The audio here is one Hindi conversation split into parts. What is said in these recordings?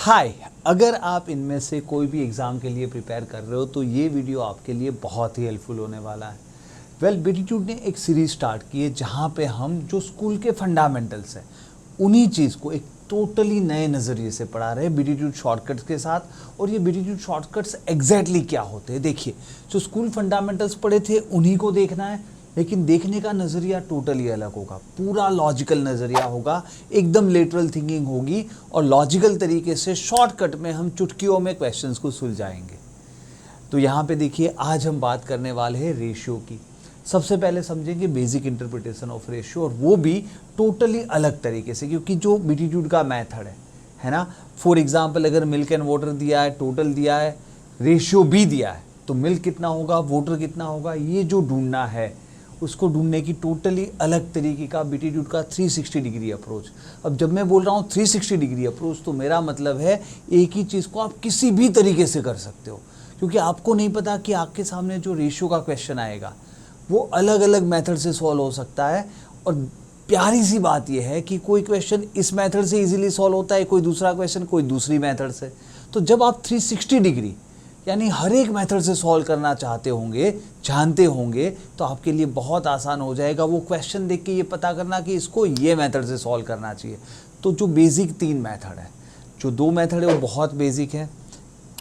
हाय, अगर आप इनमें से कोई भी एग्ज़ाम के लिए प्रिपेयर कर रहे हो तो ये वीडियो आपके लिए बहुत ही हेल्पफुल होने वाला है। बीटीट्यूड ने एक सीरीज स्टार्ट की है जहाँ पे हम जो स्कूल के फंडामेंटल्स हैं उन्हीं चीज़ को एक टोटली नए नज़रिए से पढ़ा रहे हैं बीटीट्यूड शॉर्टकट्स के साथ। और ये बीटीट्यूड शॉर्टकट्स एग्जैक्टली क्या होते हैं, देखिए जो स्कूल फंडामेंटल्स पढ़े थे उन्हीं को देखना है, लेकिन देखने का नज़रिया टोटली अलग होगा, पूरा लॉजिकल नज़रिया होगा, एकदम लेटरल थिंकिंग होगी और लॉजिकल तरीके से शॉर्टकट में हम चुटकियों में क्वेश्चंस को सुलझाएंगे। तो यहाँ पे देखिए आज हम बात करने वाले हैं रेशियो की। सबसे पहले समझेंगे बेसिक इंटरप्रिटेशन ऑफ रेशियो, और वो भी टोटली अलग तरीके से, क्योंकि जो बीटीट्यूड का मेथड है ना। फॉर एग्जांपल अगर मिल्क एंड वाटर दिया है, टोटल दिया है, रेशियो भी दिया है, तो मिल्क कितना होगा, वाटर कितना होगा, ये जो ढूंढना है उसको ढूंढने की टोटली अलग तरीके का बीटीट्यूड का 360 डिग्री अप्रोच। अब जब मैं बोल रहा हूँ 360 डिग्री अप्रोच तो मेरा मतलब है एक ही चीज़ को आप किसी भी तरीके से कर सकते हो, क्योंकि आपको नहीं पता कि आपके सामने जो रेशियो का क्वेश्चन आएगा वो अलग अलग मेथड से सॉल्व हो सकता है। और प्यारी सी बात यह है कि कोई क्वेश्चन इस मेथड से इजीली सॉल्व होता है, कोई दूसरा क्वेश्चन कोई दूसरी मेथड से। तो जब आप 360 डिग्री यानी हर एक मेथड से सॉल्व करना चाहते होंगे, जानते होंगे, तो आपके लिए बहुत आसान हो जाएगा वो क्वेश्चन देख के ये पता करना कि इसको ये मेथड से सॉल्व करना चाहिए। तो जो बेसिक 3 मेथड है, जो 2 मेथड है वो बहुत बेसिक है।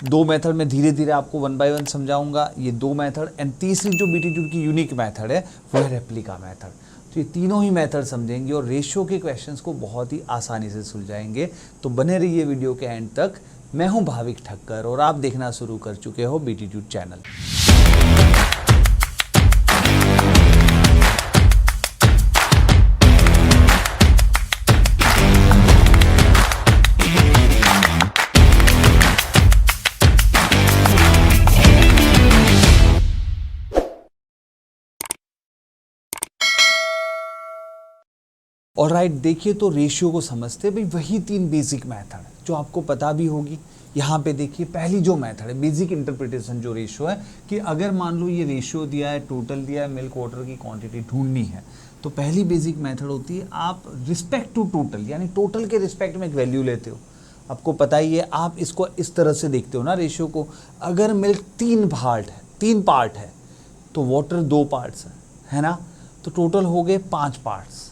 2 मेथड में धीरे धीरे आपको 1 बाय 1 समझाऊंगा, ये 2 मेथड। एंड तीसरी जो बीटीट्यूड की यूनिक मेथड है वो है रेप्लिका मेथड। तो ये तीनों ही मेथड समझेंगे और रेशियो के क्वेश्चंस को बहुत ही आसानी से सुलझाएंगे। तो बने रहिए वीडियो के एंड तक। मैं हूं भाविक ठक्कर और आप देखना शुरू कर चुके हो बीटीट्यूड चैनल। ऑलराइट, देखिए तो रेशियो को समझते भाई वही 3 बेसिक मेथड जो आपको पता भी होगी। यहाँ पे देखिए पहली जो मेथड है बेसिक इंटरप्रिटेशन जो रेशियो है, कि अगर मान लो ये रेशियो दिया है, टोटल दिया है, मिल्क वाटर की क्वांटिटी ढूंढनी है, तो पहली बेसिक मेथड होती है आप रिस्पेक्ट टू टोटल यानी टोटल के रिस्पेक्ट में एक वैल्यू लेते हो। आपको पता ही है, आप इसको इस तरह से देखते हो ना रेशियो को। अगर मिल्क 3 पार्ट है तो वाटर 2 पार्ट्स है ना, तो टोटल हो गए 5 पार्ट्स।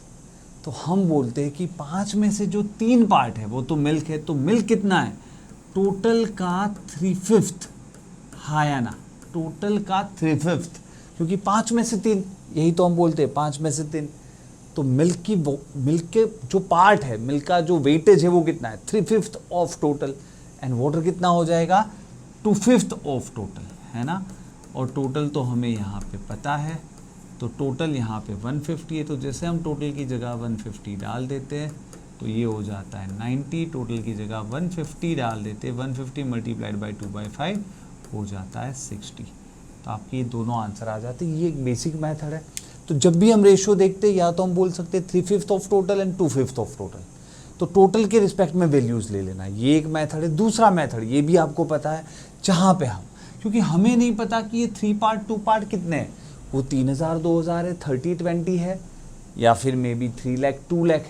तो हम बोलते हैं कि 5 में से जो 3 पार्ट है वो तो मिल्क है, तो मिल्क कितना है, टोटल का 3/5। हाँ या ना, टोटल का 3/5, क्योंकि 5 में से 3, यही तो हम बोलते हैं 5 में से 3। तो मिल्क के जो पार्ट है, मिल्क का जो वेटेज है वो कितना है, 3/5 ऑफ टोटल। एंड वाटर कितना हो जाएगा, 2/5 ऑफ टोटल, है ना। और टोटल तो हमें यहाँ पे पता है, तो टोटल यहाँ पे 150 है, तो जैसे हम टोटल की जगह 150 डाल देते हैं तो ये हो जाता है 90। टोटल की जगह 150 डाल देते हैं, 150 मल्टीप्लाइड बाई 2/5 हो जाता है 60। तो आपके ये दोनों आंसर आ जाते हैं। ये एक बेसिक मेथड है। तो जब भी हम रेशियो देखते हैं या तो हम बोल सकते हैं 3/5 of total and 2/5 of total, तो टोटल के रिस्पेक्ट में वैल्यूज़ ले लेना, ये एक मेथड है। दूसरा मेथड ये भी आपको पता है, जहाँ पे हम, क्योंकि हमें नहीं पता कि ये 3 पार्ट 2 पार्ट कितने हैं, वो 3000 2000 है, 30-20 है, या फिर मे बी 3 लाख 2 लाख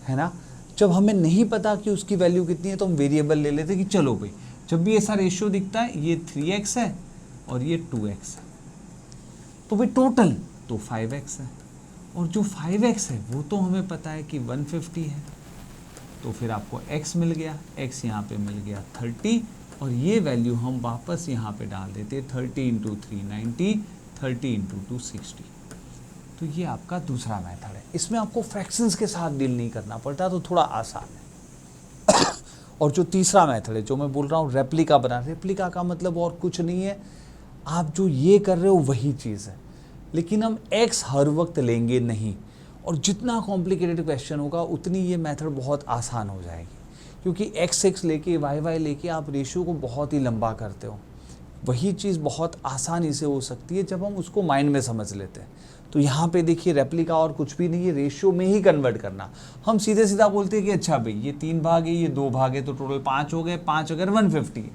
है ना। जब हमें नहीं पता कि उसकी वैल्यू कितनी है तो हम वेरिएबल ले लेते कि चलो भाई जब भी ऐसा रेशियो दिखता है ये 3x है और ये 2x है, तो भाई टोटल तो 5x है, और जो 5x है वो तो हमें पता है कि 150 है। तो फिर आपको x मिल गया, x यहाँ पे मिल गया 30, और ये वैल्यू हम वापस यहाँ पे डाल देते 30 × 3 90, 30 × 2 60। तो ये आपका दूसरा मेथड है। इसमें आपको फ्रैक्शंस के साथ डील नहीं करना पड़ता, तो थोड़ा आसान है। और जो तीसरा मेथड है जो मैं बोल रहा हूँ रेप्लिका बना, रेप्लिका का मतलब और कुछ नहीं है, आप जो ये कर रहे हो वही चीज़ है, लेकिन हम x हर वक्त लेंगे नहीं। और जितना कॉम्प्लिकेटेड क्वेश्चन होगा उतनी ये मेथड बहुत आसान हो जाएगी, क्योंकि x लेके y लेके आप रेशियो को बहुत ही लंबा करते हो। वही चीज़ बहुत आसानी से हो सकती है जब हम उसको माइंड में समझ लेते हैं। तो यहाँ पे देखिए रेप्लिका और कुछ भी नहीं है, रेशियो में ही कन्वर्ट करना। हम सीधे सीधा बोलते हैं कि अच्छा भाई ये 3 भाग है, ये 2 भाग है, तो टोटल 5 हो गए। 5 अगर 150 है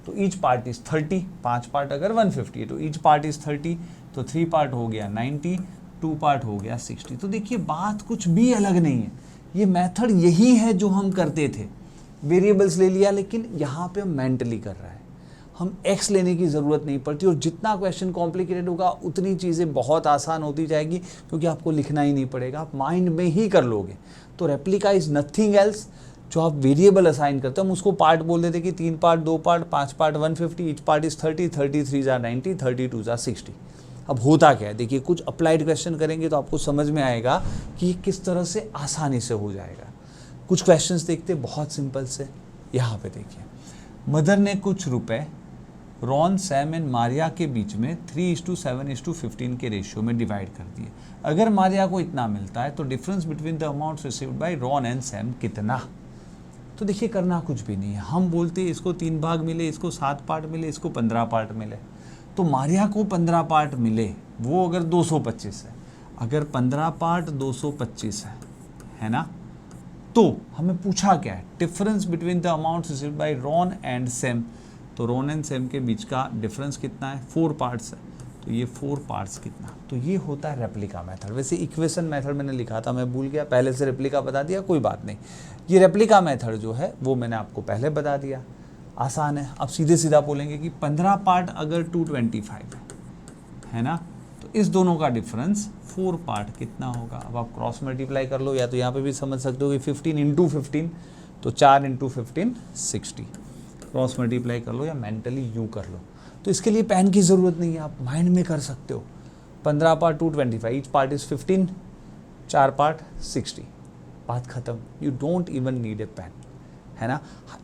तो ईच पार्ट इज़ 30। 5 पार्ट अगर 150 है तो ईच पार्ट इज़ 30, तो 3 पार्ट हो गया 90, 2 पार्ट हो गया 60। तो देखिए बात कुछ भी अलग नहीं है, ये मेथड यही है जो हम करते थे, वेरिएबल्स ले लिया, लेकिन यहाँ पे हम मेंटली कर रहे हैं, हम एक्स लेने की ज़रूरत नहीं पड़ती। और जितना क्वेश्चन कॉम्प्लिकेटेड होगा उतनी चीज़ें बहुत आसान होती जाएगी, क्योंकि आपको लिखना ही नहीं पड़ेगा, आप माइंड में ही कर लोगे। तो रेप्लिका इज़ नथिंग एल्स। जो आप वेरिएबल असाइन करते हो, हम उसको पार्ट बोल देते कि 3 part, 2 part, 5 part, 150, each part is 30, 33 जा 90, 32 जा 60। अब होता क्या है, देखिए कुछ अप्लाइड क्वेश्चन करेंगे तो आपको समझ में आएगा कि ये किस तरह से आसानी से हो जाएगा। कुछ क्वेश्चंस देखते बहुत सिंपल से। यहाँ पे देखिए, मदर ने कुछ रुपए रॉन, सैम एंड मारिया के बीच में 3:7:15 के रेशियो में डिवाइड कर दिए। अगर मारिया को इतना मिलता है तो difference between the amounts received by Ron and Sam कितना। तो देखिए करना कुछ भी नहीं है, हम बोलते हैं इसको 3 भाग मिले, इसको 7 पार्ट मिले, इसको 15 पार्ट मिले। तो मारिया को 15 पार्ट मिले, वो अगर 225 है, अगर 15 पार्ट 225 है ना, तो हमें पूछा क्या है, difference between the amounts received by Ron and Sam. तो रॉन एंड सैम के बीच का डिफरेंस कितना है, 4 पार्ट्स है, तो ये 4 पार्ट्स कितना। तो ये होता है रेप्लिका मेथड। वैसे इक्वेशन मेथड मैंने लिखा था, मैं भूल गया, पहले से रेप्लिका बता दिया, कोई बात नहीं। ये रेप्लिका मेथड जो है वो मैंने आपको पहले बता दिया, आसान है। अब सीधे सीधा बोलेंगे कि 15 पार्ट अगर 225 है ना, तो इस दोनों का डिफरेंस 4 पार्ट कितना होगा। अब आप क्रॉस मल्टीप्लाई कर लो, या तो यहाँ पे भी समझ सकते हो कि 15 × 15, तो 4 × 15 60। क्रॉस मल्टीप्लाई कर लो या मेंटली यूँ कर लो। तो इसके लिए पेन की ज़रूरत नहीं है, आप माइंड में कर सकते हो। 15 part 225, each part is 15, 4 part 60, बात ख़त्म। You don't even need a pen, है ना।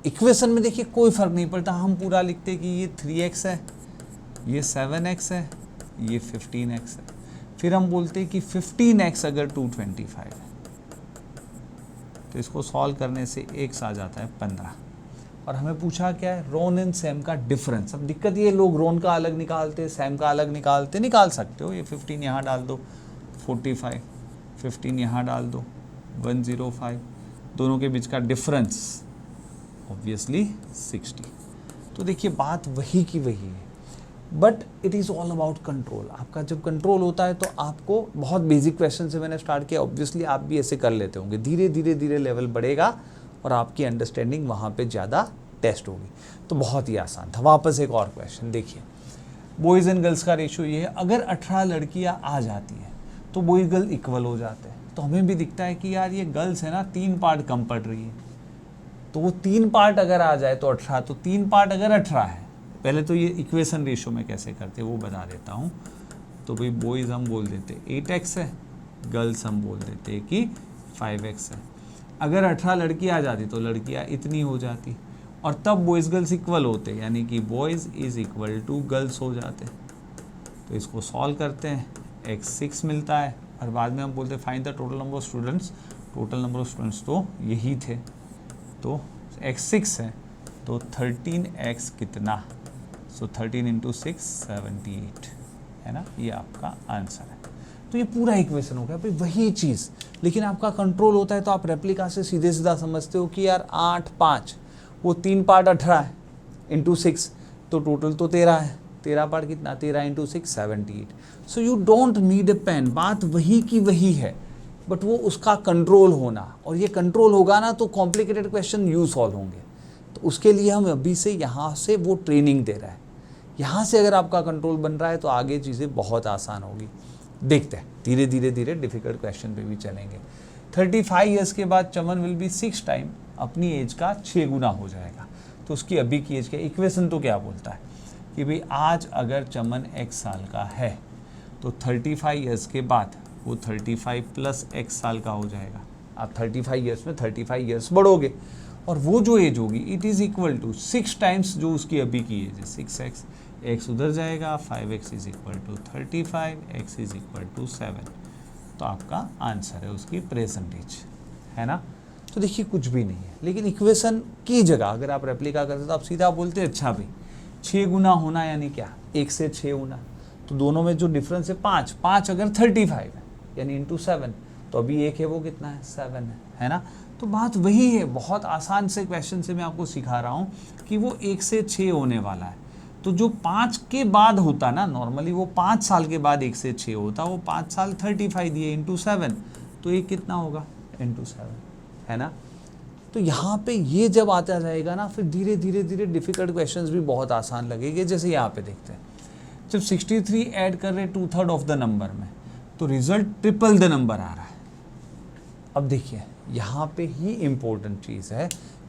इक्वेशन में देखिए कोई फ़र्क नहीं पड़ता, हम पूरा लिखते कि ये 3x है, ये 7x है, ये 15x है। फिर हम बोलते हैं कि 15x अगर 225 है, तो इसको सॉल्व करने से x आ जाता है 15। और हमें पूछा क्या है, रॉन एंड सैम का डिफरेंस। अब दिक्कत ये, लोग रॉन का अलग निकालते, सैम का अलग निकालते, निकाल सकते हो। ये 15 यहाँ डाल दो, 45, 15 यहाँ डाल दो, 105, दोनों के बीच का डिफरेंस ऑब्वियसली 60। तो देखिए बात वही की वही है, but it is all about control. आपका जब कंट्रोल होता है तो आपको, बहुत बेसिक क्वेश्चन से मैंने स्टार्ट किया, ऑब्वियसली आप भी ऐसे कर लेते होंगे, धीरे धीरे धीरे लेवल बढ़ेगा और आपकी अंडरस्टैंडिंग वहाँ पे ज़्यादा टेस्ट होगी। तो बहुत ही आसान था। वापस एक और क्वेश्चन देखिए, बॉयज़ एंड गर्ल्स का रेशियो ये है, अगर 18 लड़कियाँ आ जाती हैं तो बॉयज़ गर्ल इक्वल हो जाते हैं। तो हमें भी दिखता है कि यार ये गर्ल्स है ना, 3 पार्ट कम पड़ रही है, तो वो 3 पार्ट अगर आ जाए तो 18, तो 3 पार्ट अगर 18 है, पहले तो ये इक्वेशन रेशियो में कैसे करते हैं वो बता देता हूँ। तो भाई बॉयज़ हम बोल देते 8x है, गर्ल्स हम बोल देते कि 5x है। अगर 18 लड़की आ जाती तो लड़कियाँ इतनी हो जाती, और तब बॉयज़ गर्ल्स इक्वल होते, यानी कि boys is equal to girls हो जाते। तो इसको सॉल्व करते हैं, x 6 मिलता है, और बाद में हम बोलते हैं find the total number of students. Total number of students तो यही थे, तो x 6 है, तो 13x कितना, सो 13 × 6 78, है ना, ये आपका आंसर है। तो ये पूरा इक्वेशन हो गया भाई, वही चीज़, लेकिन आपका कंट्रोल होता है तो आप रेप्लिका से सीधे सीधा समझते हो कि यार 8 5, वो 3 पार्ट 18 है इंटू 6, तो टोटल तो 13 है, 13 पार्ट कितना, 13 × 6 78। So you don't need a pen, बात वही की वही है, बट वो उसका कंट्रोल होना, और ये कंट्रोल होगा ना तो कॉम्प्लिकेटेड क्वेश्चन यूँ सॉल्व होंगे। तो उसके लिए हम अभी से यहाँ से वो ट्रेनिंग दे रहा है। यहाँ से अगर आपका कंट्रोल बन रहा है तो आगे चीज़ें बहुत आसान होगी। देखते हैं, धीरे धीरे धीरे डिफ़िकल्ट क्वेश्चन पे भी चलेंगे। 35 ईयर्स के बाद चमन विल बी 6 टाइम, अपनी एज का 6 गुना हो जाएगा। तो उसकी अभी की एज का इक्वेशन तो क्या बोलता है कि भाई आज अगर चमन x साल का है तो 35 ईयर्स के बाद वो 35 + x साल का हो जाएगा। आप 35 ईयर्स में 35 ईयर्स बढ़ोगे, और वो जो एज होगी it is equal to 6 times जो उसकी अभी की एज है, 6x, x उधर जाएगा, 5x is equal to 35, x is equal to 7। तो आपका आंसर है उसकी प्रेजेंट एज, है ना। तो देखिए कुछ भी नहीं है, लेकिन इक्वेशन की जगह अगर आप रेप्लिका करते तो आप सीधा बोलते अच्छा भाई 6 गुना होना यानी क्या, 1 से 6 गुना, तो दोनों में जो डिफरेंस है 5, 5 अगर 35 है यानी इंटू 7, तो अभी एक है वो कितना है, 7 है ना। तो बात वही है, बहुत आसान से क्वेश्चन से मैं आपको सिखा रहा हूँ कि वो 1 से 6 होने वाला है। तो जो 5 के बाद होता ना, नॉर्मली वो 5 साल के बाद 1 से 6 होता, वो 5 साल 35 दिए इंटू 7, तो ये कितना होगा, इंटू 7, है ना। तो यहाँ पे ये जब आता जाएगा ना, फिर धीरे धीरे धीरे डिफ़िकल्ट क्वेश्चंस भी बहुत आसान लगेंगे। जैसे यहाँ पे देखते हैं, जब 63 ऐड कर रहे 2/3 ऑफ द नंबर में, तो रिजल्ट ट्रिपल द नंबर आ रहा है। अब देखिए यहाँ पे ही इम्पोर्टेंट चीज़ है,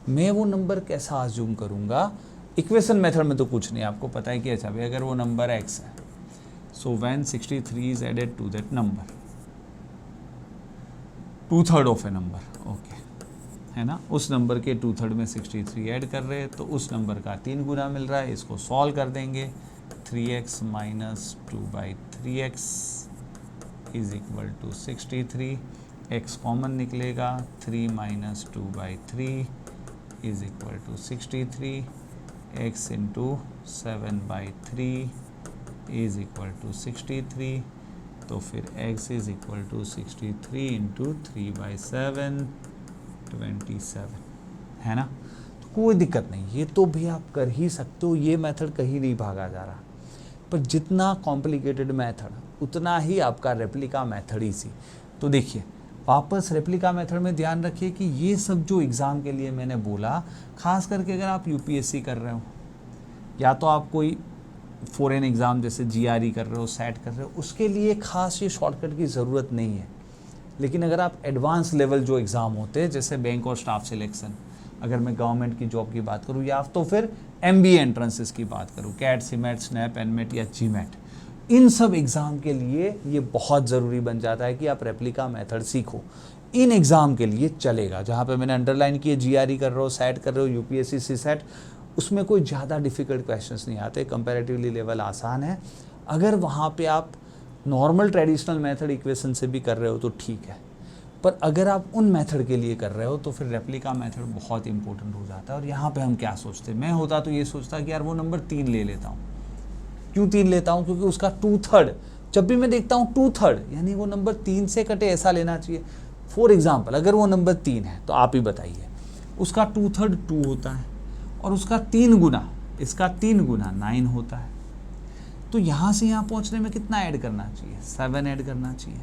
मैं वो नंबर कैसा अज्यूम करूँगा। इक्वेशन मेथड में तो कुछ नहीं, आपको पता है कि अच्छा भाई अगर वो नंबर x है, so when 63 is added to that number, 2/3 of a number, okay, है ना, उस नंबर के 2/3 में 63 ऐड कर रहे हैं, तो उस नंबर का 3 गुना मिल रहा है। इसको सॉल्व कर देंगे, 3x minus 2/3x is equal to 63, x common निकलेगा, 3 minus 2/3 is equal to 63, x into 7/3 is equal to 63, तो फिर x is equal to 63 into 3/7 27, है ना। तो कोई दिक्कत नहीं, ये तो भी आप कर ही सकते हो, ये मेथड कहीं नहीं भागा जा रहा। पर जितना कॉम्प्लिकेटेड मेथड उतना ही आपका रेप्लिका मेथड ही सी। तो देखिए वापस रेप्लिका मेथड में ध्यान रखिए कि ये सब जो एग्ज़ाम के लिए मैंने बोला, खास करके अगर आप यूपीएससी कर रहे हो, या तो आप कोई फॉरेन एग्ज़ाम जैसे जीआरई कर रहे हो, सेट कर रहे हो, उसके लिए खास ये शॉर्टकट की ज़रूरत नहीं है। लेकिन अगर आप एडवांस लेवल जो एग्ज़ाम होते हैं, जैसे बैंक और स्टाफ सिलेक्शन, अगर मैं गवर्नमेंट की जॉब की बात करूँ, या तो फिर MBA एंट्रेंसेस की बात करूँ, कैट, सीमेट, स्नैप, एनमेट या जीमेट, इन सब एग्ज़ाम के लिए ये बहुत ज़रूरी बन जाता है कि आप रेप्लिका मेथड सीखो। इन एग्ज़ाम के लिए चलेगा, जहाँ पे मैंने अंडरलाइन किए, जीआरई कर रहे हो, सेट कर रहे हो, यूपीएससी, सीसेट, उसमें कोई ज़्यादा डिफ़िकल्ट क्वेश्चंस नहीं आते, कंपैरेटिवली लेवल आसान है। अगर वहाँ पे आप नॉर्मल ट्रेडिशनल मेथड इक्वेशन से भी कर रहे हो तो ठीक है, पर अगर आप उन मेथड के लिए कर रहे हो तो फिर रेप्लिका मेथड बहुत इंपॉर्टेंट हो जाता है। और यहाँ पे हम क्या सोचते हैं, मैं होता तो ये सोचता कि यार वो नंबर 3 ले लेता हूँ। क्यों 3 लेता हूँ? क्योंकि उसका 2/3, जब भी मैं देखता हूँ 2/3 यानी वो नंबर 3 से कटे ऐसा लेना चाहिए। फॉर एग्जाम्पल अगर वो नंबर 3 है तो आप ही बताइए, उसका 2/3 2 होता है और उसका 3 गुना, इसका 3 गुना 9 होता है। तो यहाँ से यहाँ पहुँचने में कितना ऐड करना चाहिए? 7 ऐड करना चाहिए,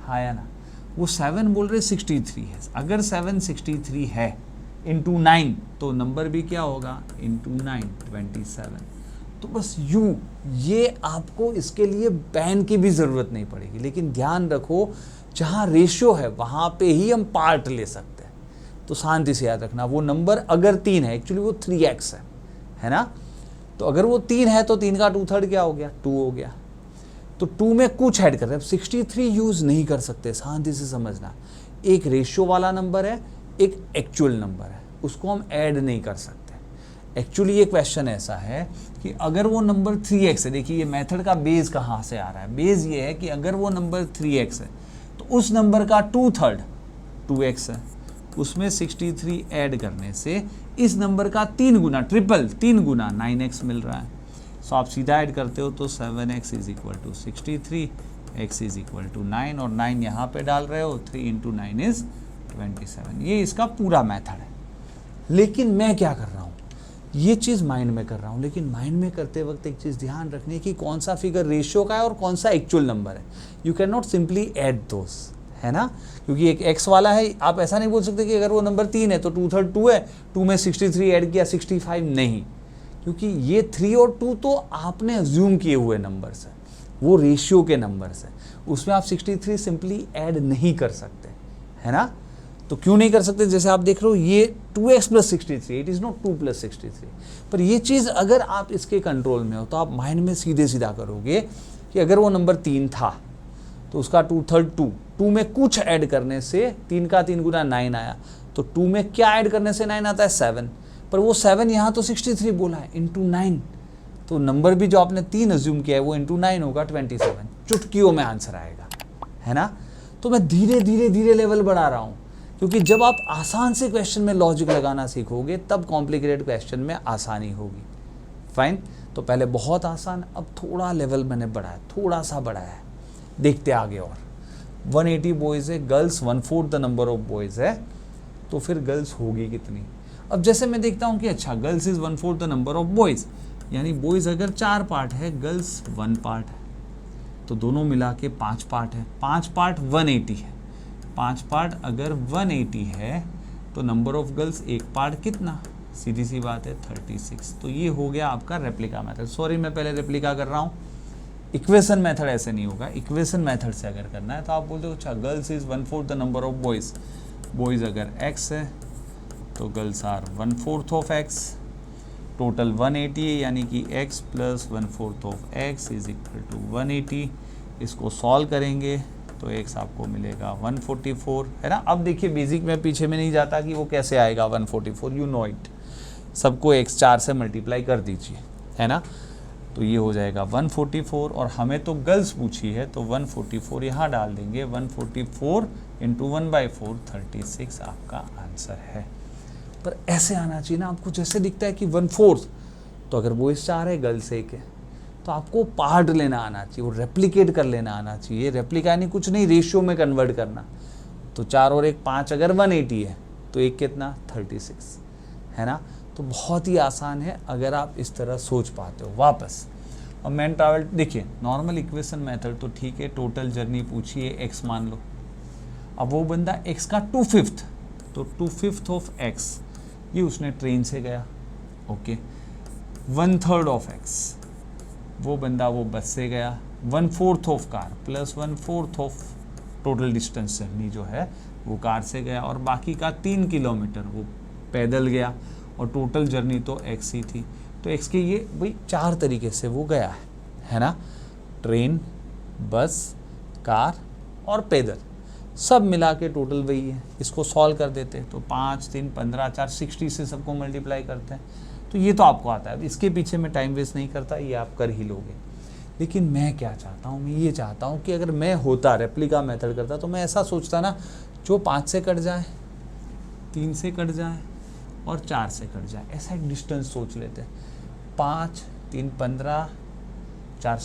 हाँ या ना। वो 7 बोल रहे 63 है, अगर 7 63 है इंटू 9 तो नंबर भी क्या होगा? इंटू 9 27। तो बस यूँ, ये आपको इसके लिए बैन की भी ज़रूरत नहीं पड़ेगी। लेकिन ध्यान रखो जहाँ रेशियो है वहाँ पे ही हम पार्ट ले सकते हैं। तो शांति से याद रखना, वो नंबर अगर 3 है, एक्चुअली वो 3x है ना। तो अगर वो 3 है तो 3 का 2/3 क्या हो गया? 2 हो गया। तो 2 में कुछ ऐड कर रहे हैं, 63 यूज़ नहीं कर सकते, शांति से समझना। एक रेशियो वाला नंबर है, एक एक्चुअल नंबर है, उसको हम ऐड नहीं कर सकते। एक्चुअली ये क्वेश्चन ऐसा है कि अगर वो नंबर 3x है, देखिए ये मेथड का बेस कहाँ से आ रहा है? बेस ये है कि अगर वो नंबर 3x है तो उस नंबर का 2/3 2x है, उसमें 63 ऐड करने से इस नंबर का 3 गुना, ट्रिपल 3 गुना 9x मिल रहा है। सो आप सीधा ऐड करते हो तो 7x is equal to 63, x is equal to 9 और 9 यहाँ पे डाल रहे हो, 3 इंटू 9 इज 27। ये इसका पूरा मेथड है। लेकिन मैं क्या कर रहा हूँ, ये चीज़ माइंड में कर रहा हूँ, लेकिन माइंड में करते वक्त एक चीज़ ध्यान रखनी कि कौन सा फिगर रेशियो का है और कौन सा एक्चुअल नंबर है। You can not simply add those, है ना, क्योंकि एक x वाला है, आप ऐसा नहीं बोल सकते कि अगर वो नंबर 3 है तो 2/3 2 है, 2 में 63 ऐड किया 65, नहीं, क्योंकि ये 3 और 2 तो आपने अज्यूम किए हुए नंबर्स हैं, वो रेशियो के नंबर्स हैं, उसमें आप 63 सिंपली ऐड नहीं कर सकते, है ना। तो क्यों नहीं कर सकते? जैसे आप देख रहे हो ये 2x + 63, इट इज़ नॉट 2 + 63। पर ये चीज़ अगर आप इसके कंट्रोल में हो तो आप माइंड में सीधे सीधा करोगे कि अगर वो नंबर 3 था तो उसका 2/3 2 में कुछ ऐड करने से 3 का 3 गुना 9 आया, तो 2 में क्या ऐड करने से 9 आता है? 7। पर वो 7 यहाँ तो 63 बोला है, इंटू 9, तो नंबर भी जो आपने 3 अज्यूम किया है वो इंटू 9 होगा, 27। चुटकियों में आंसर आएगा, है ना। तो मैं धीरे धीरे धीरे लेवल बढ़ा रहा हूँ, क्योंकि जब आप आसान से क्वेश्चन में लॉजिक लगाना सीखोगे तब कॉम्प्लिकेटेड क्वेश्चन में आसानी होगी। फाइन, तो पहले बहुत आसान, अब थोड़ा लेवल मैंने बढ़ाया, थोड़ा सा बढ़ाया है, देखते आगे। और 180 बॉयज़ है, girls 1/4 the number of boys है, तो फिर गर्ल्स होगी कितनी? अब जैसे मैं देखता हूँ कि अच्छा girls is 1/4 the number of boys, यानी बॉयज़ अगर 4 पार्ट है, गर्ल्स 1 पार्ट है, तो दोनों मिला के 5 पार्ट है। 5 पार्ट 180 है, 5 पार्ट अगर 180 है तो नंबर ऑफ गर्ल्स एक पार्ट कितना, सीधी सी बात है 36। तो ये हो गया आपका रेप्लिका मेथड। सॉरी मैं पहले रेप्लिका कर रहा हूँ, इक्वेशन मेथड ऐसे नहीं होगा। इक्वेशन मेथड से अगर करना है तो आप बोलते हो अच्छा girls is 1/4 the number of boys, boys अगर x है तो girls are 1/4 of x, total 180 है, यानी कि x plus 1/4 of x is equal to 180। इसको सॉल्व करेंगे तो x आपको मिलेगा 144, है ना। अब देखिए बेसिक में पीछे में नहीं जाता कि वो कैसे आएगा 144, यू नो इट, सबको x 4 से मल्टीप्लाई कर दीजिए, है ना। तो ये हो जाएगा 144, और हमें तो गर्ल्स पूछी है तो 144 यहाँ डाल देंगे, 144 इंटू 1/4 36 आपका आंसर है। पर ऐसे आना चाहिए ना आपको, जैसे दिखता है कि 1/4, तो अगर बॉयज़ 4 है गर्ल्स 1 है, तो आपको पार्ट लेना आना चाहिए, वो रेप्लिकेट कर लेना आना चाहिए। रेप्लिका यानी कुछ नहीं, रेशियो में कन्वर्ट करना। तो 4 और 1 5, अगर 180 है तो एक कितना 36, है ना। तो बहुत ही आसान है अगर आप इस तरह सोच पाते हो। वापस अब मैन ट्रैवल देखिए, नॉर्मल इक्वेशन मेथड तो ठीक है, टोटल जर्नी पूछिए x मान लो। अब वो बंदा x का 2/5, तो 2/5 ऑफ x ये उसने ट्रेन से गया, ओके। 1/3 ऑफ x वो बंदा वो बस से गया, 1/4 of car plus 1/4 of total distance journey जो है वो कार से गया, और बाकी का 3 किलोमीटर वो पैदल गया, और टोटल जर्नी तो x ही थी। तो x के ये भाई 4 तरीके से वो गया है ना, ट्रेन, बस, कार और पैदल, सब मिला के टोटल वही है। इसको सॉल्व कर देते तो 5 3 15 4 60 से सबको मल्टीप्लाई करते हैं, तो ये तो आपको आता है। इसके पीछे मैं टाइम वेस्ट नहीं करता, ये आप कर ही लोगे। लेकिन मैं क्या चाहता हूँ, मैं ये चाहता हूँ कि अगर मैं होता रेप्लिका मेथड करता तो मैं ऐसा सोचता ना, जो 5 से कट जाए, 3 से कट जाए और 4 से कट जाए, ऐसा एक डिस्टेंस सोच लेते। 5 3 15 4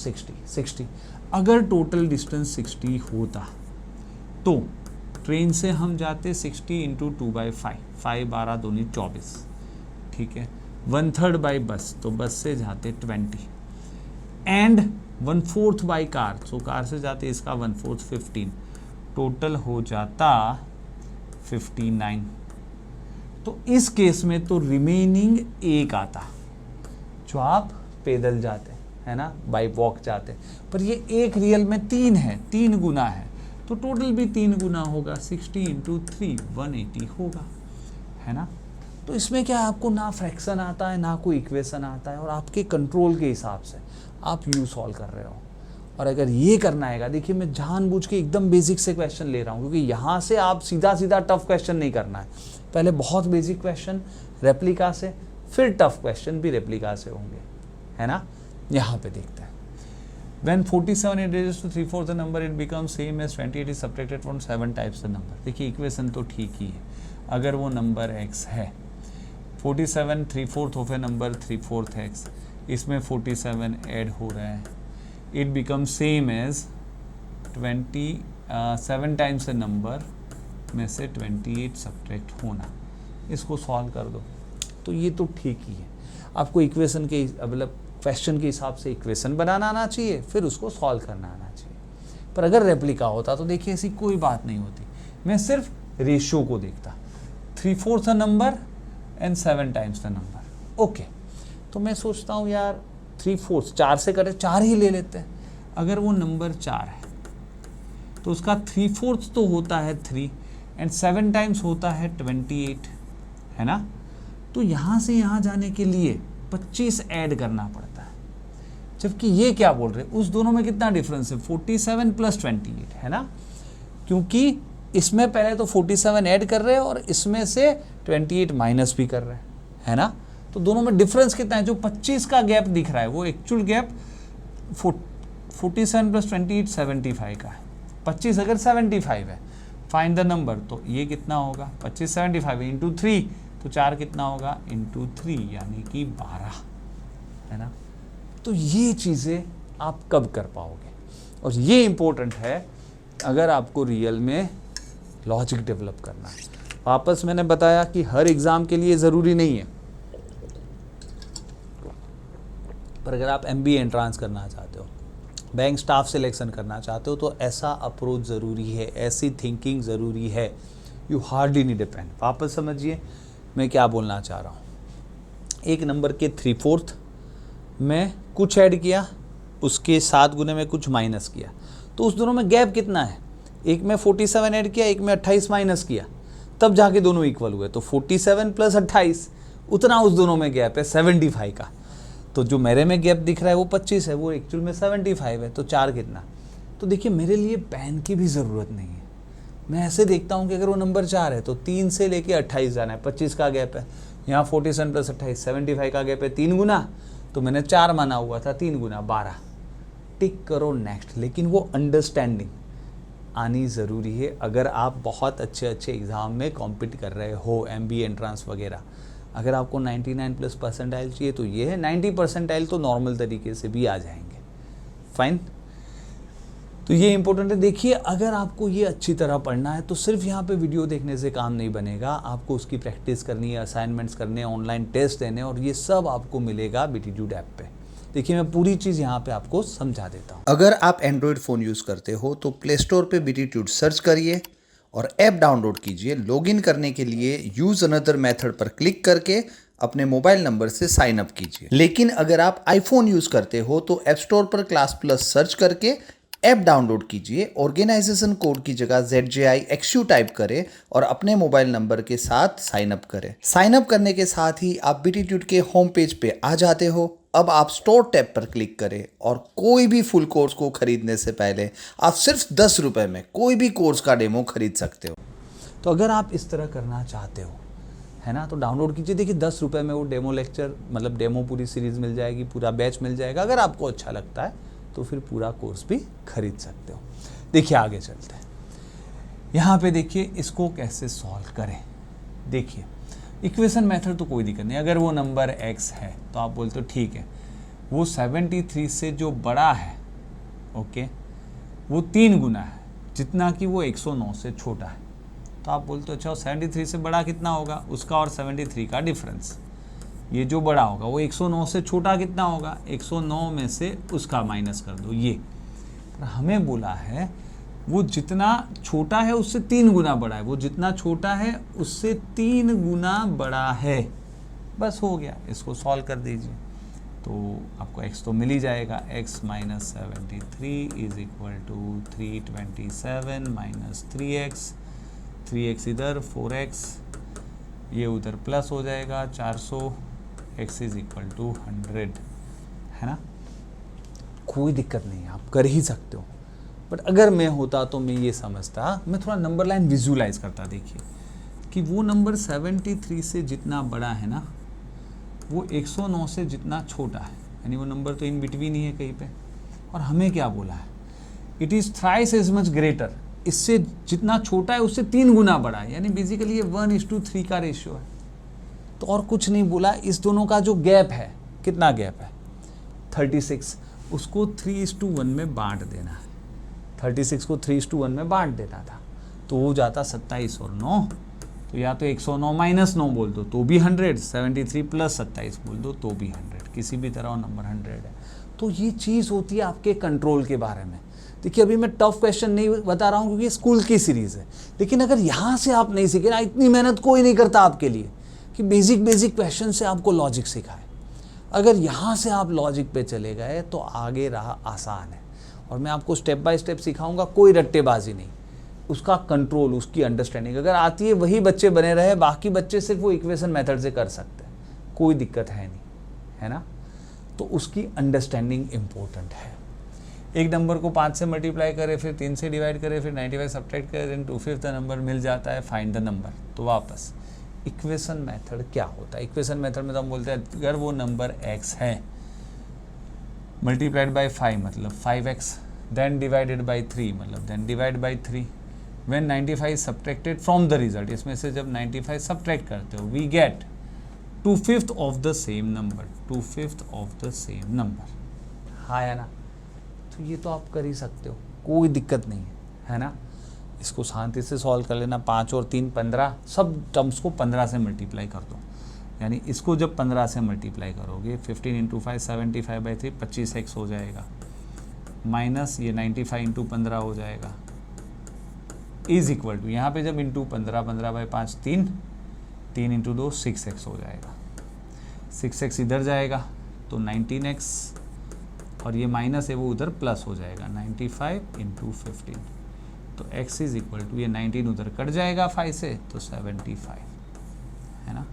60। अगर टोटल डिस्टेंस 60 होता तो ट्रेन से हम जाते 60 इंटू 2/5, 5 12 दूनी 24, ठीक है। 1/3 बाई बस, तो बस से जाते 20, एंड 1/4 बाई कार, तो कार से जाते इसका 1/4 15, टोटल हो जाता 59। तो इस केस में तो रिमेनिंग 1 आता, जो आप पैदल जाते, है ना, बाई वॉक जाते। पर ये 1 रियल में 3 है, 3 गुना है, तो टोटल भी 3 गुना होगा, 60 इंटू 3 180 होगा, है ना। तो इसमें क्या है, आपको ना फ्रैक्शन आता है ना कोई इक्वेशन आता है, और आपके कंट्रोल के हिसाब से आप यू सॉल्व कर रहे हो। और अगर ये करना है, देखिए मैं जानबूझ के एकदम बेसिक से क्वेश्चन ले रहा हूँ, क्योंकि यहाँ से आप सीधा सीधा टफ क्वेश्चन नहीं करना है। पहले बहुत बेसिक क्वेश्चन रेप्लिका से, फिर टफ क्वेश्चन भी रेप्लिका से होंगे, है ना। यहाँ पे देखते हैं, When 47 is raised to 3/4 the number, it becomes same as 28 is subtracted from 7 types the number। देखिए इक्वेशन तो ठीक ही है, अगर वो नंबर x है, 47 3/4 ऑफ ए नंबर 3/4 x, इसमें 47 ऐड हो रहा है, it becomes same as 27 times A number में से 28 सब्ट्रैक्ट होना। इसको सॉल्व कर दो तो ये तो ठीक ही है। आपको इक्वेशन के मतलब क्वेश्चन के हिसाब से इक्वेशन बनाना आना चाहिए, फिर उसको सॉल्व करना आना चाहिए। पर अगर रेप्लिका होता तो देखिए ऐसी कोई बात नहीं होती, मैं सिर्फ रेशियो को देखता, 3/4 the number and 7 times the number, okay. तो मैं सोचता हूँ यार 3/4 4 से करे, 4 ही ले लेते हैं। अगर वो नंबर 4 है तो उसका 3/4 तो होता है 3 एंड 7 टाइम्स होता है 28, है ना। तो यहाँ से यहाँ जाने के लिए 25 ऐड करना पड़ता है, जबकि ये क्या बोल रहे हैं, उस दोनों में कितना डिफरेंस है, 47 प्लस 28, है ना। क्योंकि इसमें पहले तो 47 ऐड कर रहे हैं और इसमें से 28 माइनस भी कर रहे हैं, है ना। तो दोनों में डिफरेंस कितना है, जो 25 का गैप दिख रहा है वो एक्चुअल गैप 47 प्लस 28 75 का है। 25 अगर 75 है, फाइंड द नंबर, तो ये कितना होगा, 25 75 इंटू 3, तो 4 कितना होगा इंटू 3, यानी कि 12, है ना। तो ये चीज़ें आप कब कर पाओगे, और ये इम्पोर्टेंट है अगर आपको रियल में लॉजिक डेवलप करना है। वापस मैंने बताया कि हर एग्ज़ाम के लिए ज़रूरी नहीं है, पर अगर आप MBA एंट्रांस करना चाहते हो, बैंक स्टाफ सिलेक्शन करना चाहते हो, तो ऐसा अप्रोच ज़रूरी है, ऐसी थिंकिंग ज़रूरी है। You hardly need a pen. वापस समझिए मैं क्या बोलना चाह रहा हूँ। एक नंबर के 3/4 में कुछ ऐड किया, उसके 7 गुने में कुछ माइनस किया, तो उस दोनों में गैप कितना है? एक में 47 ऐड किया, एक में 28 माइनस किया, तब जाके दोनों इक्वल हुए। तो 47 प्लस 28 उतना उस दोनों में गैप है 75 का। तो जो मेरे में गैप दिख रहा है वो 25 है, वो एक्चुअल में 75 है। तो 4 कितना? तो देखिए मेरे लिए पेन की भी ज़रूरत नहीं है। मैं ऐसे देखता हूँ कि अगर वो नंबर 4 है तो 3 से लेके 28 जाना है, 25 का गैप है। यहाँ 47 प्लस 28 75 का गैप है 3 गुना, तो मैंने 4 माना हुआ था, 3 गुना 12। टिक करो नेक्स्ट। लेकिन वो अंडरस्टैंडिंग आनी ज़रूरी है अगर आप बहुत अच्छे एग्ज़ाम में कॉम्पीट कर रहे हो, MBA एंट्रांस वगैरह। अगर आपको 99 प्लस परसेंटाइल चाहिए तो ये है, 90 परसेंटाइल तो नॉर्मल तरीके से भी आ जाएंगे। फाइन, तो ये इंपॉर्टेंट है। देखिए अगर आपको ये अच्छी तरह पढ़ना है तो सिर्फ यहाँ पे वीडियो देखने से काम नहीं बनेगा, आपको उसकी प्रैक्टिस करनी है, असाइनमेंट्स करने हैं, ऑनलाइन टेस्ट देने, और ये सब आपको मिलेगा बिटीट्यूड ऐप पे। देखिए मैं पूरी चीज़ यहाँ पे आपको समझा देता हूँ। अगर आप एंड्रॉयड फ़ोन यूज़ करते हो तो प्ले स्टोर पर बिटीट्यूड सर्च करिए और ऐप डाउनलोड कीजिए। लॉगिन करने के लिए यूज़ अनदर मेथड पर क्लिक करके अपने मोबाइल नंबर से साइन अप कीजिए। लेकिन अगर आप आईफोन यूज़ करते हो तो ऐप स्टोर पर क्लास प्लस सर्च करके ऐप डाउनलोड कीजिए। ऑर्गेनाइजेशन कोड की जगह ZJIXU टाइप करें और अपने मोबाइल नंबर के साथ साइन अप करें। साइन अप करने के साथ ही आप बिटीट्यूड के होम पेज पे आ जाते हो। अब आप स्टोर टैब पर क्लिक करें और कोई भी फुल कोर्स को खरीदने से पहले आप सिर्फ 10 रुपए में कोई भी कोर्स का डेमो खरीद सकते हो। तो अगर आप इस तरह करना चाहते हो, है ना, तो डाउनलोड कीजिए। देखिए 10 रुपये में वो डेमो लेक्चर, मतलब डेमो पूरी सीरीज़ मिल जाएगी, पूरा बैच मिल जाएगा। अगर आपको अच्छा लगता है तो फिर पूरा कोर्स भी खरीद सकते हो। देखिए आगे चलते हैं। यहाँ पे देखिए इसको कैसे सॉल्व करें। देखिए इक्वेशन मेथड तो कोई दिक्कत नहीं। अगर वो नंबर x है तो आप बोलते हो ठीक है, वो 73 से जो बड़ा है, ओके, वो 3 गुना है जितना कि वो 109 से छोटा है। तो आप बोलते हो अच्छा 73 से बड़ा कितना होगा, उसका और 73 का डिफरेंस, ये जो बड़ा होगा वो 109 से छोटा कितना होगा, 109 में से उसका माइनस कर दो ये। पर हमें बोला है वो जितना छोटा है उससे 3 गुना बड़ा है, वो जितना छोटा है उससे 3 गुना बड़ा है। बस हो गया, इसको सॉल्व कर दीजिए तो आपको x तो मिल ही जाएगा। x minus 73 is equal to 327 minus 3x, 3x इधर, 4x ये उधर प्लस हो जाएगा 400, x इज इक्वल टू 100, है ना। कोई दिक्कत नहीं है, आप कर ही सकते हो। बट अगर मैं होता तो मैं ये समझता, मैं थोड़ा नंबर लाइन विजुलाइज करता। देखिए कि वो नंबर 73 से जितना बड़ा है ना, वो 109 से जितना छोटा है, यानी वो नंबर तो इन बिटवीन ही है कहीं पे। और हमें क्या बोला है, it is thrice as much greater, इससे जितना छोटा है उससे 3 गुना बड़ा है, यानी बेसिकली ये 1:3 का रेशियो है। तो और कुछ नहीं बोला। इस दोनों का जो गैप है, कितना गैप है 36, उसको 3:1 में बांट देना है। 36 को 3:1 में बांट देना था तो हो जाता 27 और 9। तो या तो 109 माइनस 9 बोल दो तो भी 100, 73 प्लस 27 बोल दो तो भी 100, किसी भी तरह वो नंबर 100 है। तो ये चीज़ होती है आपके कंट्रोल के बारे में। देखिए अभी मैं टफ क्वेश्चन नहीं बता रहा हूँ क्योंकि स्कूल की सीरीज़ है, लेकिन अगर यहाँ से आप नहीं सीखे ना, इतनी मेहनत कोई नहीं करता आपके लिए कि बेसिक क्वेश्चन से आपको लॉजिक सिखाए। अगर यहाँ से आप लॉजिक पे चले गए तो आगे राह आसान है। और मैं आपको स्टेप बाय स्टेप सिखाऊंगा, कोई रट्टेबाजी नहीं, उसका कंट्रोल, उसकी अंडरस्टैंडिंग अगर आती है वही बच्चे बने रहे, बाकी बच्चे सिर्फ वो इक्वेशन मेथड से कर सकते हैं, कोई दिक्कत है नहीं, है ना। तो उसकी अंडरस्टैंडिंग इम्पोर्टेंट है। एक नंबर को 5 से मल्टीप्लाई करें, फिर 3 से डिवाइड करें, फिर 95 सब्ट्रैक्ट करें, 2/5 नंबर मिल जाता है, फाइंड द नंबर। तो वापस इक्वेशन मेथड क्या होता है, इक्वेशन मेथड में तो हम बोलते हैं अगर वो नंबर x है, मल्टीप्लाइड बाई 5 मतलब 5x, देन डिवाइडेड बाई 3 मतलब then divide by 3। When 95 subtracted from the result, इसमें से जब 95 सब्ट्रैक्ट करते हो, we get 2/5 of the same number, 2/5 of the same number, हाँ या ना। तो ये तो आप कर ही सकते हो, कोई दिक्कत नहीं है ना। इसको शांति से सॉल्व कर लेना। 5 और 3 15, सब टर्म्स को 15 से मल्टीप्लाई कर दो, यानी इसको जब 15 से मल्टीप्लाई करोगे 15 × 5 75/3 25x हो जाएगा, माइनस ये 95 × 15 हो जाएगा, इज इक्वल टू, यहाँ पे जब इंटू 15, 15/5 3, 3 इंटू 2 6x हो जाएगा, 6x इधर जाएगा तो 19x, और ये माइनस है वो उधर प्लस हो जाएगा, 95 इंटू 15, तो x इज इक्वल टू, ये 19 उधर कट जाएगा 5 से तो 75, है ना।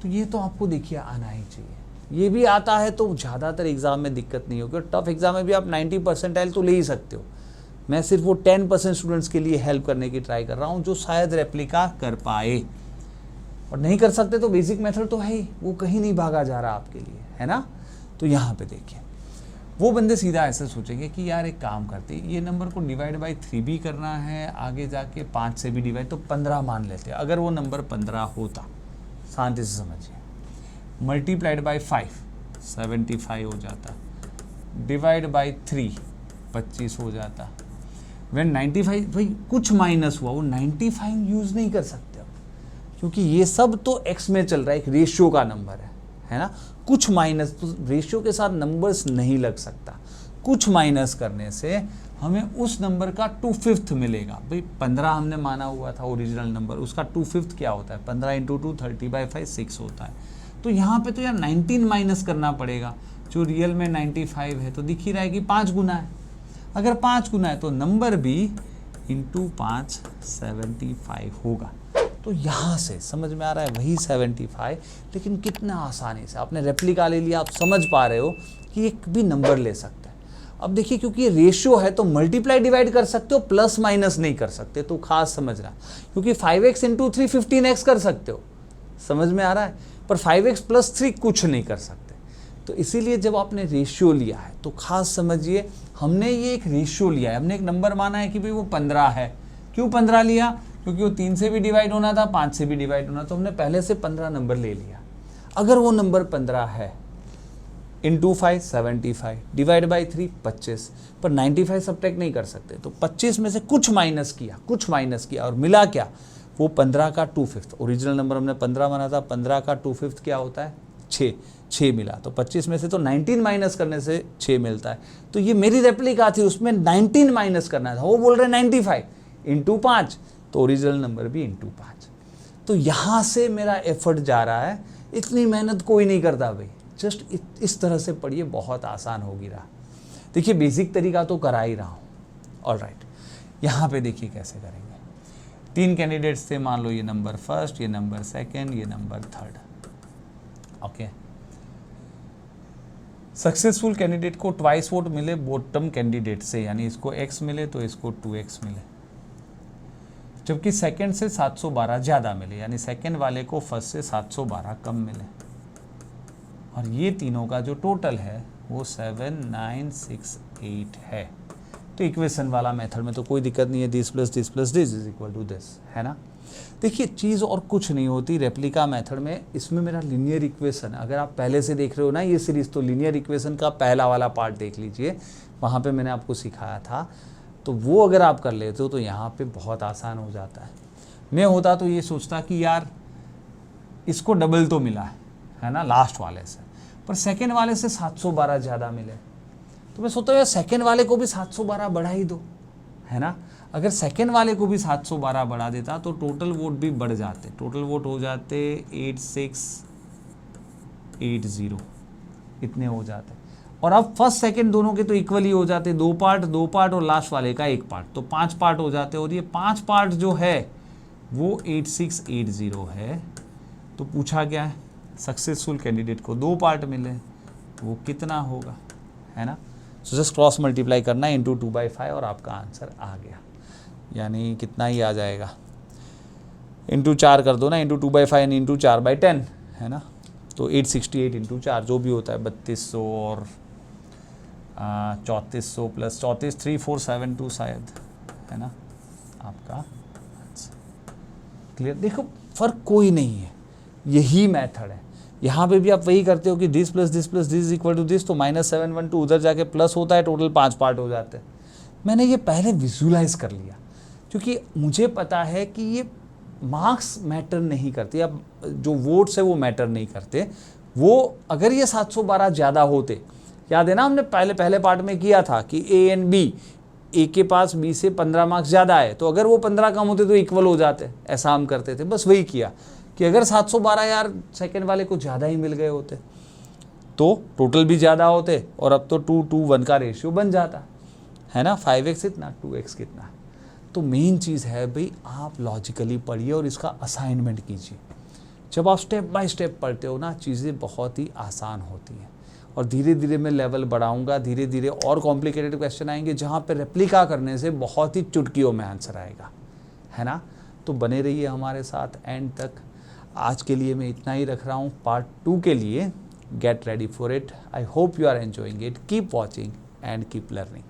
तो ये तो आपको देखिए आना ही चाहिए, ये भी आता है तो ज़्यादातर एग्जाम में दिक्कत नहीं होगी, और टफ एग्जाम में भी आप 90 परसेंटाइल तो ले ही सकते हो। मैं सिर्फ वो 10% स्टूडेंट्स के लिए हेल्प करने की ट्राई कर रहा हूँ जो शायद रेप्लिका कर पाए, और नहीं कर सकते तो बेसिक मेथड तो है ही, वो कहीं नहीं भागा जा रहा आपके लिए, है ना। तो यहाँ पे देखिए वो बंदे सीधा ऐसे सोचेंगे कि यार एक काम करते, ये नंबर को डिवाइड बाई 3 भी करना है, आगे जाके 5 से भी डिवाइड, तो 15 मान लेते हैं। अगर वो नंबर 15 होता, शांति से समझिए, मल्टीप्लाइड बाई 5 75 हो जाता, डिवाइड बाई 3 25 हो जाता। व्हेन 95, भाई कुछ माइनस हुआ, वो 95 यूज़ नहीं कर सकते अब, क्योंकि ये सब तो एक्स में चल रहा है, एक रेशियो का नंबर है ना। कुछ माइनस, तो रेशियो के साथ नंबर्स नहीं लग सकता, कुछ माइनस करने से हमें उस नंबर का 2/5 मिलेगा। भाई 15 हमने माना हुआ था ओरिजिनल नंबर, उसका 2/5 क्या होता है, 15 इंटू 2 30/5 6 होता है। तो यहाँ पे तो यार 19 माइनस करना पड़ेगा, जो रियल में 95 है, तो दिख ही रहा है कि 5 गुना है। अगर 5 गुना है तो नंबर भी इंटू 5 75 होगा। तो यहाँ से समझ में आ रहा है वही 75, लेकिन कितना आसानी से आपने रेप्लिका ले लिया, आप समझ पा रहे हो कि एक भी नंबर ले सकते हैं। अब देखिए क्योंकि ये रेशियो है तो मल्टीप्लाई डिवाइड कर सकते हो, प्लस माइनस नहीं कर सकते, तो खास समझना, क्योंकि 5x इंटू 3 15x कर सकते हो, समझ में आ रहा है, पर 5x प्लस 3 कुछ नहीं कर सकते। तो इसीलिए जब आपने रेशियो लिया है तो खास समझिए, हमने ये एक रेशियो लिया है, हमने एक नंबर माना है कि भाई वो 15 है। क्यों 15 लिया, क्योंकि वो 3 से भी डिवाइड होना था, 5 से भी डिवाइड होना, तो हमने पहले से 15 नंबर ले लिया। अगर वो नंबर 15 है, इंटू 5 75, डिवाइड बाई 3 25, पर 95 सब्ट्रैक्ट नहीं कर सकते, तो 25 में से कुछ माइनस किया और मिला क्या, वो 15 का 2/5। ओरिजिनल नंबर हमने 15 माना था, 15 का 2/5 क्या होता है, 6 मिला, तो 25 में से तो 19 माइनस करने से 6 मिलता है। तो ये मेरी रेप्लिका थी, उसमें 19 माइनस करना था, वो बोल रहे 95 इंटू 5, तो ओरिजिनल नंबर भी इंटू 5। तो यहाँ से मेरा एफर्ट जा रहा है, इतनी मेहनत कोई नहीं करता भाई, जस्ट इस तरह से पढ़िए, बहुत आसान होगी रहा। देखिए बेसिक तरीका तो करा ही रहा हूँ, ऑलराइट। यहाँ पे देखिए कैसे करेंगे। 3 कैंडिडेट्स थे, मान लो ये नंबर फर्स्ट, ये नंबर सेकंड, ये number third, okay. Successful candidate को ट्वाइस वोट मिले बॉटम कैंडिडेट से, यानी इसको x मिले तो इसको 2x मिले, जबकि सेकंड से 712 ज़्यादा मिले, यानी सेकंड वाले को फर्स्ट से 712 कम मिले, और ये तीनों का जो टोटल है वो 7968 है। तो इक्वेशन वाला मेथड में तो कोई दिक्कत नहीं है, this plus this plus this is equal to this, है ना। देखिए चीज़ और कुछ नहीं होती रेप्लिका मेथड में, इसमें मेरा लीनियर इक्वेशन, अगर आप पहले से देख रहे हो ना ये सीरीज़, तो लीनियर इक्वेशन का पहला वाला पार्ट देख लीजिए, वहाँ पे मैंने आपको सिखाया था, तो वो अगर आप कर लेते हो तो यहाँ पे बहुत आसान हो जाता है। मैं होता तो ये सोचता कि यार इसको डबल तो मिला है ना लास्ट वाले से, पर सेकेंड वाले से 712 ज़्यादा मिले, तो मैं सोचता हूँ यार सेकेंड वाले को भी 712 बढ़ा ही दो, है ना। अगर सेकेंड वाले को भी 712 बढ़ा देता तो टोटल वोट भी बढ़ जाते, टोटल वोट हो जाते 8680, इतने हो जाते। और अब फर्स्ट सेकंड दोनों के तो इक्वली हो जाते, 2 पार्ट और लास्ट वाले का 1 पार्ट, तो 5 पार्ट हो जाते, और ये 5 पार्ट जो है वो 8680 है। तो पूछा क्या है, सक्सेसफुल कैंडिडेट को 2 पार्ट मिले, वो कितना होगा, है ना। सो जस्ट क्रॉस मल्टीप्लाई करना है इंटू 2/5 और आपका आंसर आ गया, यानी कितना ही आ जाएगा, इंटू 4 कर दो ना, इंटू 2/5 इंटू 4/10, है ना। तो 868 इंटू 4 जो भी होता है 3200 और 3400 प्लस 34 3472 शायद, है ना आपका आंसर। क्लियर, देखो फर्क कोई नहीं है, यही मेथड है। यहाँ पे भी आप वही करते हो कि this plus this plus this equal to this, तो -712 उधर जाके प्लस होता है, टोटल 5 पार्ट हो जाते हैं। मैंने ये पहले विजुलाइज कर लिया, क्योंकि मुझे पता है कि ये मार्क्स मैटर नहीं करते, अब जो वोट्स है वो मैटर नहीं करते। वो अगर ये 712 ज़्यादा होते, याद है ना हमने पहले पार्ट में किया था कि A एंड B ए के पास बी से 15 मार्क्स ज़्यादा है, तो अगर वो 15 कम होते तो इक्वल हो जाते, ऐसा हम करते थे। बस वही किया कि अगर 712 यार सेकंड वाले को ज़्यादा ही मिल गए होते तो टोटल भी ज़्यादा होते, और अब तो 2:1 का रेशियो बन जाता है ना। 5x इतना, 2x कितना। तो मेन चीज़ है भाई, आप लॉजिकली पढ़िए और इसका असाइनमेंट कीजिए। जब आप स्टेप बाय स्टेप पढ़ते हो ना, चीज़ें बहुत ही आसान होती हैं। और धीरे धीरे मैं लेवल बढ़ाऊंगा, धीरे धीरे और कॉम्प्लिकेटेड क्वेश्चन आएंगे जहाँ पे रेप्लिका करने से बहुत ही चुटकियों में आंसर आएगा, है ना। तो बने रहिए हमारे साथ एंड तक। आज के लिए मैं इतना ही रख रहा हूँ। पार्ट 2 के लिए get ready for it. I hope you are enjoying it. Keep watching and keep learning.